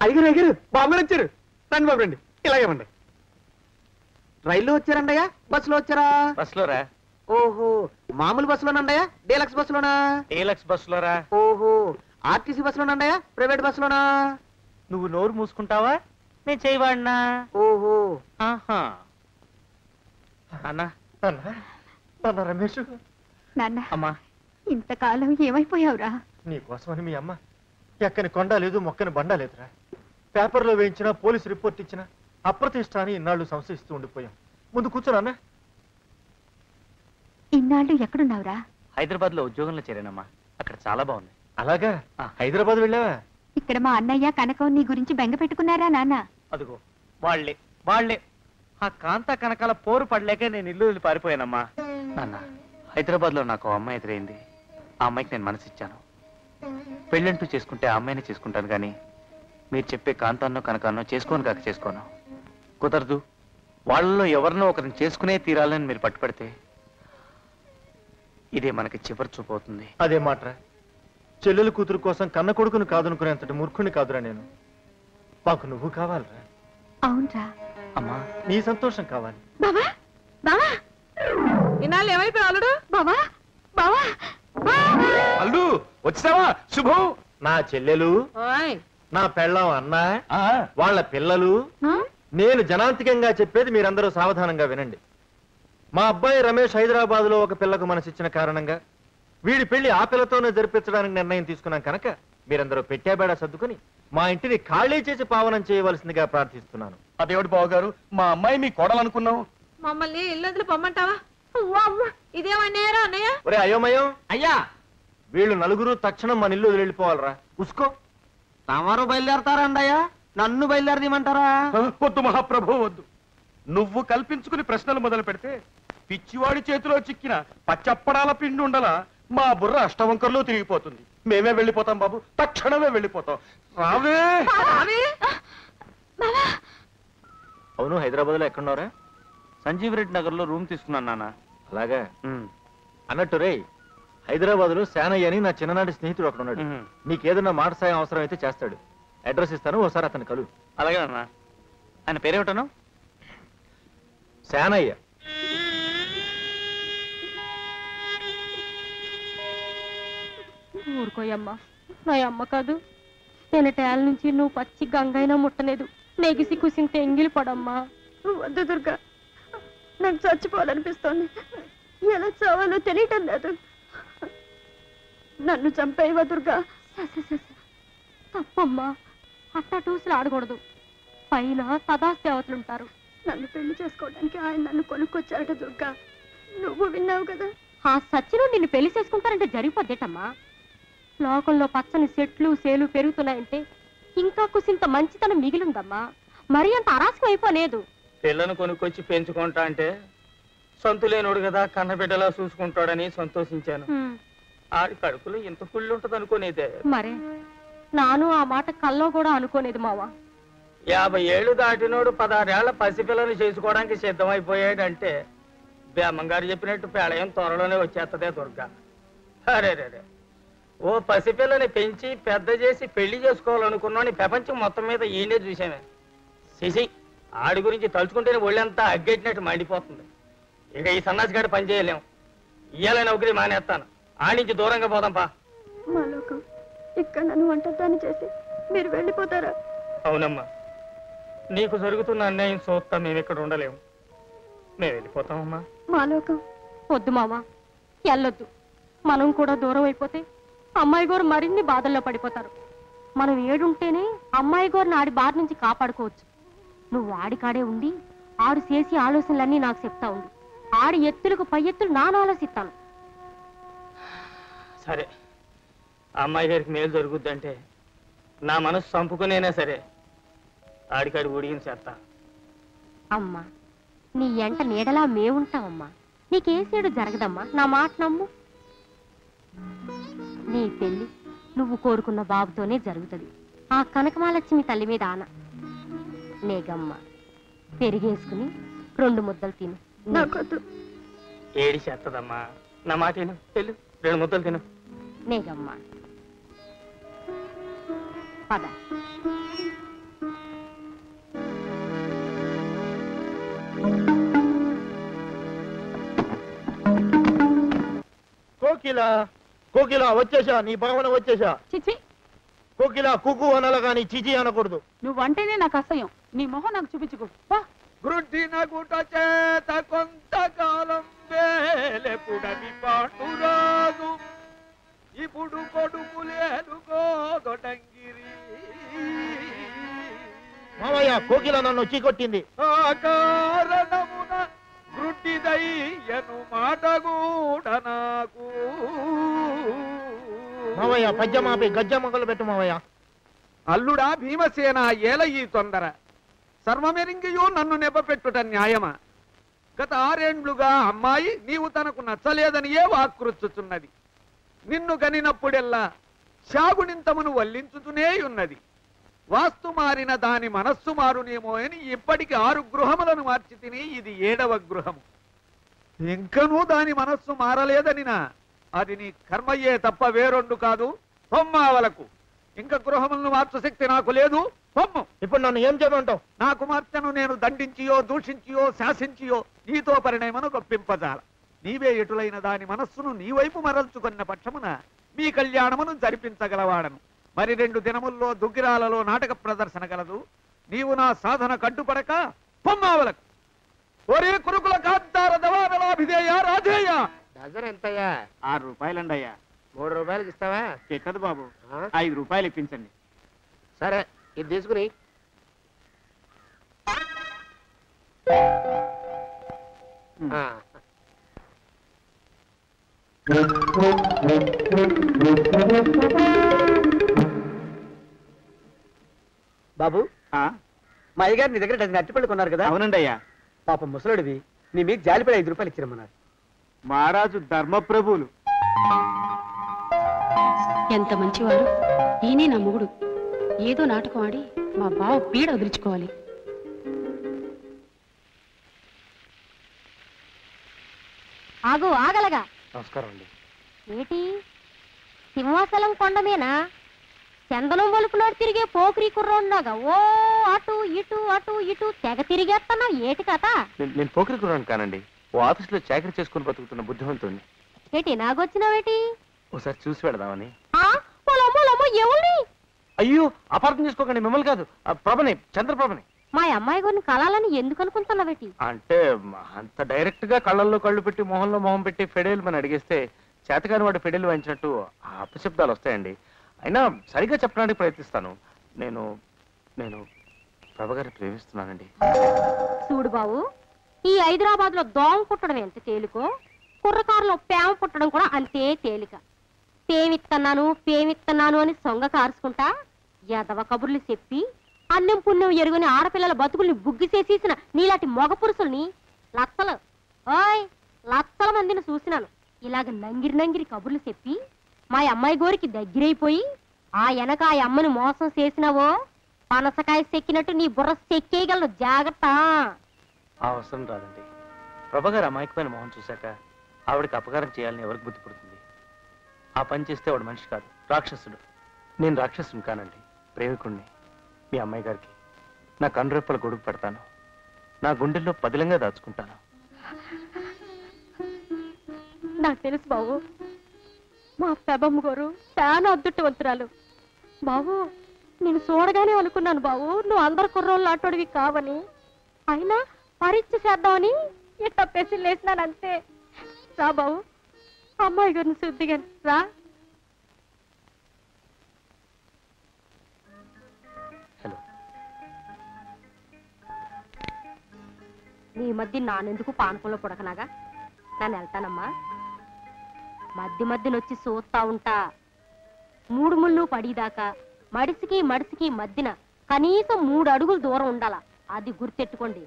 అయ్యారు అయ్యారు బాబు గారు వచ్చారు. రండి బాబు రండి. ఇలాగేమండి. రైల్లో వచ్చారండయ్యా బస్సులో వచ్చారా? బస్సులోరా. ఓహో మామూలు బస్సులోనండయ్యా డీలక్స్ బస్సులోనా? డీలక్స్ బస్సులోరా. ఓహో ఆర్టీసీ బస్సులోనండయ్యా ప్రైవేట్ బస్సులోనా? నువ్వు నోరు మూసుకుంటావా నేను చేయవాడినా? ఓహో ఆహా. అన్నా నాన్న రమేష్. నాన్న అమ్మా ఇంతకాలం ఏమైపోయావురా? నీకోసమని మీ అమ్మ ఎక్కని కొండ లేదు మొక్కని బండ లేదురా. పేపర్లో వేయించినా పోలీస్ రిపోర్ట్ ఇచ్చినా అప్రతిష్ట అని ఇన్నాళ్ళు సంశయిస్తూ ఉండిపోయాం. ముందు కూర్చోనన్నా. ఇన్నాళ్ళు ఎక్కడున్నావురా? హైదరాబాద్ లో ఉద్యోగంలో చేరానమ్మా. అక్కడ చాలా బాగుంది. అలాగా హైదరాబాద్ వెళ్ళావా? ఇక్కడ మా అన్నయ్య కనకం నీ గురించి బెంగ పెట్టుకున్నారా నాన్న? అదిగో వాళ్లే ఆ కాంత కనకాల పోరు పడలేక నేను ఇల్లు వదిలి పారిపోయానమ్మా. నాన్న హైదరాబాద్ లో నాకు అమ్మాయి ఎదురైంది. ఆ అమ్మాయికి నేను మనసిచ్చాను. పెళ్ళంటూ చేసుకుంటే ఆ అమ్మాయిని చేసుకుంటాను కానీ మీరు చెప్పే కాంతాన్నో కనకాన్నో చేసుకోను కాక చేసుకోను. కుదరదు. వాళ్ళలో ఎవరినో ఒకరిని చేసుకునే తీరాలని మీరు పట్టుపడితే ఇదే మనకి చివరి చూపు అవుతుంది. అదే మాట్రా. చెల్లెలు కూతురు కోసం కన్న కొడుకును కాదనుకునేంతటి మూర్ఖుని కాదురా నేను. మాకు నువ్వు కావాలరా. అవునరా. అమ్మా నీ సంతోషం కావాలి. బావా బావా ఇన్నాళ్ళు ఏమైపోయి అల్లుడు? బావా బావా అల్లు వచ్చావా? శుభం. నా చెల్లెలు, ఓయ్ నా పెళ్ళాం అన్న, వాళ్ళ పిల్లలు. నేను జనాంతికంగా చెప్పేది మీరందరూ సావధానంగా వినండి. మా అబ్బాయి రమేష్ హైదరాబాద్ లో ఒక పిల్లకు మనసిచ్చిన కారణంగా వీడి పెళ్లి ఆ పిల్లతోనే జరిపించడానికి నిర్ణయం తీసుకున్నాం కనుక మీరందరూ పెట్టేబేడా సర్దుకుని మా ఇంటిని ఖాళీ చేసి పావనం చేయవలసిందిగా ప్రార్థిస్తున్నాను. అదేవిడు బావగారు మా అమ్మాయి మీ కోడలనుకున్నాం. మమ్మల్ని ఇల్లు వదిలి పొమ్మంటావా? ఇదేమన్నారా అన్నయ్య? ఒరే అయోమయం, అయ్యా వీళ్ళు నలుగురు తక్షణం మన ఇల్లు వదిలి వెళ్ళిపోవాలరా. ఉసుకో. తమరు బయలుదేరతారండయ్యా? నన్ను బయలుదేరదీమంటారా? వద్దు మహాప్రభు వద్దు. నువ్వు కల్పించుకుని ప్రశ్నలు మొదలు పెడితే పిచ్చివాడి చేతిలో చిక్కిన పచ్చప్పడాల పిండి ఉండలా మా బుర్ర అష్టవంకర్లో తిరిగిపోతుంది. మేమే వెళ్ళిపోతాం బాబు, తక్షణమే వెళ్ళిపోతాం. రావే. అవును, హైదరాబాద్ లో ఎక్కడున్నారా? సంజీవ్ రెడ్డి నగర్ లో రూమ్ తీసుకున్నాను నాన్న. అలాగా. అన్నట్టు రే, హైదరాబాద్ లో శానయ్య అని నా చిన్ననాటి స్నేహితుడు అక్కడ ఉన్నాడు. నీకేదన్నా మాట సాయం అవసరం అయితే చేస్తాడు. అడ్రస్ ఇస్తాను, ఒకసారి అతను కలు. అలాగే నాన్న. ఆయన పేరేమిటాను? శానయ్య. ఊరుకోయమ్మా, నా అమ్మ కాదు. తినటేళ్ళ నుంచి నువ్వు పచ్చి గంగైనా ముట్టలేదు. నెగిసి కుసింత ఎంగిలి పడమ్మా. వద్దు దుర్గా, నాకు చచ్చిపోవాలనిపిస్తోంది. ఎలా చావాలో తెలియటం లేదు. నన్ను చంపేవా దుర్గా? తప్పమ్మా, అట్టా టూసులు ఆడకూడదు. పైన సదాసేవతలుంటారు. నన్ను పెళ్లి చేసుకోవడానికి ఆయన నన్ను కొనుక్కొచ్చారట దుర్గా. నువ్వు విన్నావు కదా? ఆ సచ్చిను నిన్ను పెళ్లి చేసుకుంటారంటే జరిగిపోద్దేటమ్మా. లోకంలో పచ్చని చెట్లు సేలు పెరుగుతున్నాయంటే ఇంకా కుసింత మంచితనం మిగిలిందమ్మా. మరీ అంత అరాచకం అయిపోలేదు. పిల్లను కొనుక్కొచ్చి పెంచుకుంటా అంటే సంతులేనోడు కదా కన్నబిడ్డలా చూసుకుంటాడని సంతోషించాను. ఆడి కడుపులో ఇంత కుళ్ళు ఉంటది అనుకోనేదే. మరే నాను ఆ మాట కల్లో కూడా అనుకోలేదు మావా. 50 ఏళ్ళు దాటినోడు 16 ఏళ్ల పసిపిల్లని చేసుకోవడానికి సిద్ధమైపోయాడంటే బేమంగారు చెప్పినట్టు పేళయం త్వరలోనే వచ్చేస్తదే దుర్గా. అరే రే, ఓ పసిపిల్లని పెంచి పెద్ద చేసి పెళ్లి చేసుకోవాలనుకున్నాను. ప్రపంచం మొత్తం మీద ఈయనే చూసామే. శశి ఆడి గురించి తలుచుకుంటేనే ఒళ్ళంతా అగ్గెట్టినట్టు మండిపోతుంది. ఇక ఈ సన్నాసిగాడి పని చేయలేము. ఇయ్యాల నౌకరీ మానేస్తాను. ఆ నుంచి దూరంగా పోదాంపా. మాలోకం, ఇక్కడ నన్ను ఒంటరిదాన్ని చేసి మీరు వెళ్ళిపోతారా? అవునమ్మా, నీకు జరుగుతున్న అన్యాయం చూస్తా మేము ఇక్కడ ఉండలేము. మేము వెళ్ళిపోతామమ్మా. మాలోకం, వద్దు మావా, వెళ్ళొద్దు. మనం కూడా దూరం అయిపోతే అమ్మాయి గారు మరిన్ని బాధల్లో పడిపోతారు. మనం ఏడుంటేనే అమ్మాయి గారిని ఆడి బాధ నుంచి కాపాడుకోవచ్చు. నువ్వు ఆడికాడే ఉండి ఆడు చేసి ఆలోచనలన్నీ నాకు చెప్తా ఉండు. ఆడి ఎత్తులకు పై ఎత్తులు నాను ఆలోచిస్తాను. సరే, అమ్మాయి గారికి మేలు జరుగుద్దంటే నా మనసు చంపుకునేనా సరే ఆడికాడి ఊడిగిన చేస్తా. అమ్మా, నీ ఎంట నీడలా మేముంటామమ్మా. నీకేసేడు జరగదమ్మా, నా మాట నమ్ము. నీ పెళ్లి నువ్వు కోరుకున్న బాబుతోనే జరుగుతుంది. ఆ కనకమాలక్ష్మి తల్లి మీద ఆన. నేగమ్మ, పెరిగేసుకుని 2 ముద్దలు తిను. నాకొద్దు. ఏడి చేస్తదమ్మా, నా మాట విను. వెళ్ళు, 2 ముద్దలు తిను. నేగమ్మ, పద. కోకిల కోకిల వచ్చేసా, నీ భావన వచ్చేసా. చిచి కోకిల కుకు అనాల గాని చిచి అనకూడదు. నువ్వంటేనే నాకు అసహ్యం. నీ మొహం నాకు చూపించుకో. గ్రుడ్డిన గుట చేత కొంతకాలం వేలెపుడమి పాండురాజు ఇప్పుడు కొడుకులేనుగోదొటంగిరి. మామయ్య కోకిల నన్ను చీకొట్టింది. ఆ కారణమున గ్రుడ్డిదయ్యను మాట కూడా నాకు. మామయ్య పద్యమాపి గజ్జ మొగలు పెట్టు మామయ్య. అల్లుడా భీమసేన ఏల ఈ తొందర సర్వమెరింగియూ నన్ను నెపపెట్టుట న్యాయమా? గత 6 ఏండ్లుగా అమ్మాయి నీవు తనకు నచ్చలేదనియే వాక్రుచ్చుచున్నది. నిన్ను గనినప్పుడెల్లా శాగునింతమును వల్లించుతూనే ఉన్నది. వాస్తు మారిన దాని మనస్సు మారునేమో అని ఇప్పటికి 6 గృహములను మార్చి తిని ఇది 7వ గృహము. ఇంకనూ దాని మనస్సు మారలేదనినా అది నీ కర్మయ్యే తప్ప వేరొండు కాదు. పొమ్మావలకు ఇంకా గృహములను మార్చు శక్తి నాకు లేదు. పొమ్ము. ఇప్పుడు నన్ను ఏం చేయమంటావు? నా కుమార్తెను నేను దండించియో దూషించియో శాసించియో నీతో పరిణయమను గొప్పింపజాల. నీవే ఎటులైన దాని మనస్సును నీ వైపు మరల్చుకున్న పక్షమున మీ కళ్యాణమును జరిపించగలవాడను. మరి 2 దినముల్లో దుగ్గిరాలలో నాటక ప్రదర్శన కలదు. నీవు నా సాధన కట్టుపడక పొమ్మావలకు. ఒరే కురుకుల కాంతార దవానలాభిధేయ రాధేయ. డజన్ ఎంతయ్యా? 6 రూపాయలండి అయ్యా. 3 రూపాయలకి ఇస్తావా? ఎక్కదు బాబు, 5 రూపాయలు ఇప్పించండి. సరే, ఇది తీసుకుని. బాబు, మా అయ్యగారు నీ దగ్గర డజన్ అట్టిపళ్ళు కొన్నారు కదా? అవునండి అయ్యా. పాపం ముసలుడివి, నీ మీకు జాలిపడి 5 రూపాయలు ఇచ్చిరమ్మన్నారు. మహారాజు ధర్మప్రభువులు. ఎంత మంచివారు. ఈయనే నా మొగుడు. ఏదో నాటకం ఆడి మా బావ పీడ వదిలించుకోవాలి. ఆగు ఆగలగా. నమస్కారం అండి. ఏటి సింహాచలం కొండమేనా చందనం వలుపునాడు తిరిగే పోకిరి కుర్రోన్నాగా ఓ అటు ఇటు అటు ఇటు తెగ తిరిగేస్తున్నావు. ఏటి కథ? నేను పోకిరి కుర్రాను కానండి. ఓ ఆఫీసులో చాకరీ చేసుకుని బతుకుతున్న బుద్ధిమంతుని. ఏటి నాగొచ్చినావేటి? ఒకసారి చూసి పెడదామని. ఎవరిని? అయ్యో అపార్థం చేసుకోకండి, మిమ్మల్ని కాదు, ప్రభని, చంద్రప్రభని. మా అమ్మాయి గారిని కలాలని ఎందుకు అనుకుంటున్నావేటి? అంటే అంత డైరెక్ట్ గా కళ్ళల్లో కళ్ళు పెట్టి మొహంలో మొహం పెట్టి ఫెడేలు అని అడిగేస్తే చేతకాని వాడు ఫెడేలు వాయించినట్టు అపశబ్దాలు వస్తాయండి. అయినా సరిగా చెప్పడానికి ప్రయత్నిస్తాను. నేను నేను ప్రభ గారిని ప్రేమిస్తున్నానండి. చూడు బాబు, ఈ హైదరాబాద్ లో దోమ పుట్టడం ఎంత తేలికో కుర్రకారులో ప్రేమ పుట్టడం కూడా అంతే తేలిక. పేమిత్తన్నాను అని సొంగ కారుచుకుంటా యాదవ కబుర్లు చెప్పి అన్నం పుణ్యం ఎరుగుని ఆడపిల్లల బతుకుల్ని బుగ్గి చేసేసిన నీలాంటి మగ పురుషుల్ని లక్షల మందిని చూసినాను. ఇలాగ నంగిరి కబుర్లు చెప్పి మా అమ్మాయి గోరికి దగ్గరైపోయి ఆ వెనక ఆ అమ్మని మోసం చేసినావో పనసకాయ చెక్కినట్టు నీ బుర్ర చెక్కేయగలను. జాగ్రత్త. అవసరం రాదండి. ప్రభ గారు అమాయకమైన మొహం చూశాక ఆవిడకి అపకారం చేయాలని ఎవరికి బుద్ధి పుడుతుంది? ఆ పని చేస్తే వాడు మనిషి కాదు, రాక్షసుడు. నేను రాక్షసుని కానండి, ప్రేమికుణ్ణి. మీ అమ్మాయి గారికి నా కనురెప్పల గొడుగు పెడతాను, నా గుండెల్లో పదిలంగా దాచుకుంటాను. నాకు తెలుసు బాబు, మా పెబమ్మ గారు చాలా అదృష్టవంతురాలు. బాబు నేను చూడగానే అనుకున్నాను బాబు నువ్వు అందరు కుర్రోళ్ళు ఆటోడివి కావని. అయినా పరీక్ష చేద్దామని ఇట్ట పెసిల్ వేసినాను అంతే. రా బాబు, అమ్మాయి గారిని శుద్ధిగా రా. హలో. నీ మధ్య నానెందుకు పానకంలో పుడకనాగా? నన్ను వెళ్తానమ్మా. మధ్యనొచ్చి చూస్తా ఉంటా. 3 ముళ్ళు పడిదాకా మడిసికి మధ్యన కనీసం 3 అడుగులు దూరం ఉండాల. అది గుర్తెట్టుకోండి.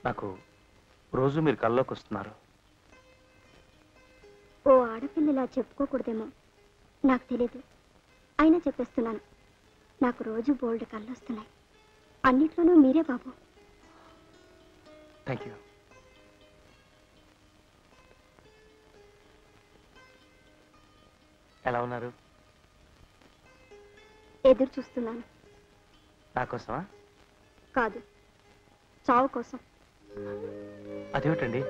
నాకు రోజు మీరు కల్లోకి వస్తున్నారు. ఓ ఆడపిల్లలా చెప్పుకోకూడదేమో నాకు తెలీదు, అయినా చెప్పేస్తున్నాను. నాకు రోజు బోల్డ్ కళ్ళు వస్తున్నాయి. అన్నిట్లోనూ మీరే బాబు. Thank you. ఎలా ఉన్నారు? ఎదురు చూస్తున్నాను. నా కోసమా? కాదు, చావు కోసం. అదేమిటండి?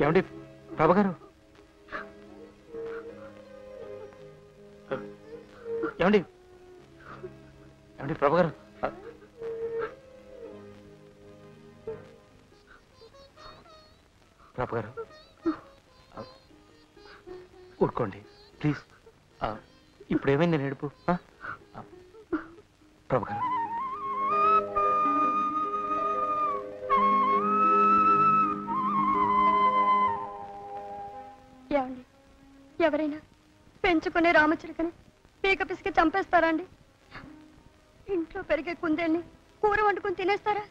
ఏమండి ప్రభగారు? ఏమండి ఏమండి ప్రభగారు? ప్రభగారు ఊరుకోండి ప్లీజ్. ఇప్పుడు ఏమైంది నేడుపు? ప్రభగారు ఏమండి, ఎవరైనా పెంచుకునే రామచిలుకని పీక పిసికి చంపేస్తారా అండి? ఇంట్లో పెరిగే కుందేల్ని కూర వండుకుని తినేస్తారా?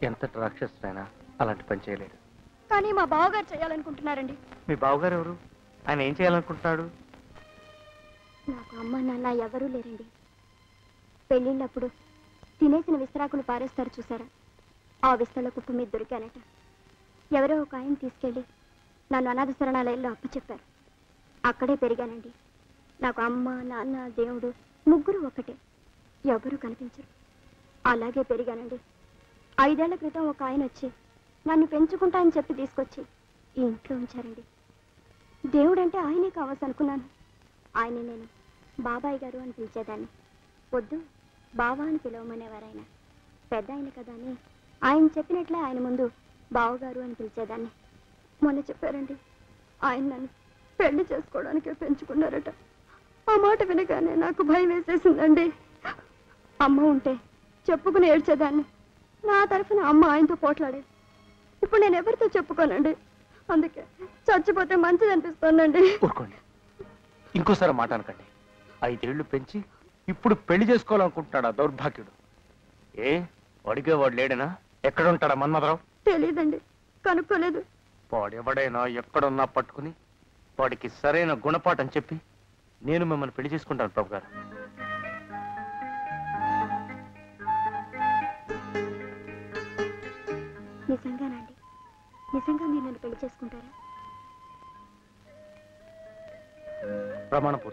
ఎంత రాక్షసుడైనా అలాంటి పని చేయలేడు. కానీ మా బావగారు చేయాలనుకుంటున్నారండి. మీ బావగారు ఎవరు? ఆయన ఏం చేయాలనుకుంటున్నాడు? నాకు అమ్మ నాన్న ఎవరూ లేరండి. పెళ్ళిళ్ళప్పుడు తినేసిన విస్తరాకులు పారేస్తారు చూసారా, ఆ విస్తల కుప్ప మీద దొరికానట. ఎవరో ఒక ఆయన తీసుకెళ్ళి నన్ను అనాథ శరణాలయంలో అప్పచెప్పారు. అక్కడే పెరిగానండి. నాకు అమ్మ నాన్న దేవుడు ముగ్గురు ఒకటే, ఎవరూ కనిపించరు. అలాగే పెరిగానండి. 5 ఏళ్ల క్రితం ఒక ఆయన వచ్చి నన్ను పెంచుకుంటా అని చెప్పి తీసుకొచ్చి ఈ ఇంట్లో ఉంచారండి. దేవుడంటే ఆయనే కావచ్చు అనుకున్నాను. ఆయన నేను బాబాయ్ గారు అని పిలిచేదాన్ని. వద్దు, బావా అని పిలవమనేవారు. ఆయన పెద్ద ఆయన కదా అని ఆయన చెప్పినట్లే ఆయన ముందు బావగారు అని పిలిచేదాన్ని. మొన్న చెప్పారండి, ఆయన నన్ను పెళ్లి చేసుకోవడానికే పెంచుకున్నారట. ఆ మాట వినగానే నాకు భయం వేసేసిందండి. అమ్మ ఉంటే చెప్పుకుని ఏడ్చేదాన్ని. నా తరఫున అమ్మ ఆయనతో పోట్లాడేది. ఇప్పుడు నేను ఎవరితో చెప్పుకోనండి. అందుకే చచ్చిపోతే మంచిది అనిపిస్తోందండి. ఊరుకోండి, ఇంకోసారి మాట అనకండి. 5 ఏళ్లు పెంచి ఇప్పుడు పెళ్లి చేసుకోవాలనుకుంటున్నాడు ఆ దౌర్భాగ్యుడు. వాడికే లేడేనా? ఎక్కడ ఉంటాడా మన్మధరావు? తెలీదండి, కనుక్కోలేదు. వాడెవడైనా ఎక్కడున్నా పట్టుకుని వాడికి సరైన గుణపాఠం చెప్పి నేను మిమ్మల్ని పెళ్లి చేసుకుంటాను ప్రభు గారు. నిజంగానండి? నిజంగా మీరు నన్ను పెళ్లి చేసుకుంటారా? ప్రమాణపూర్తి.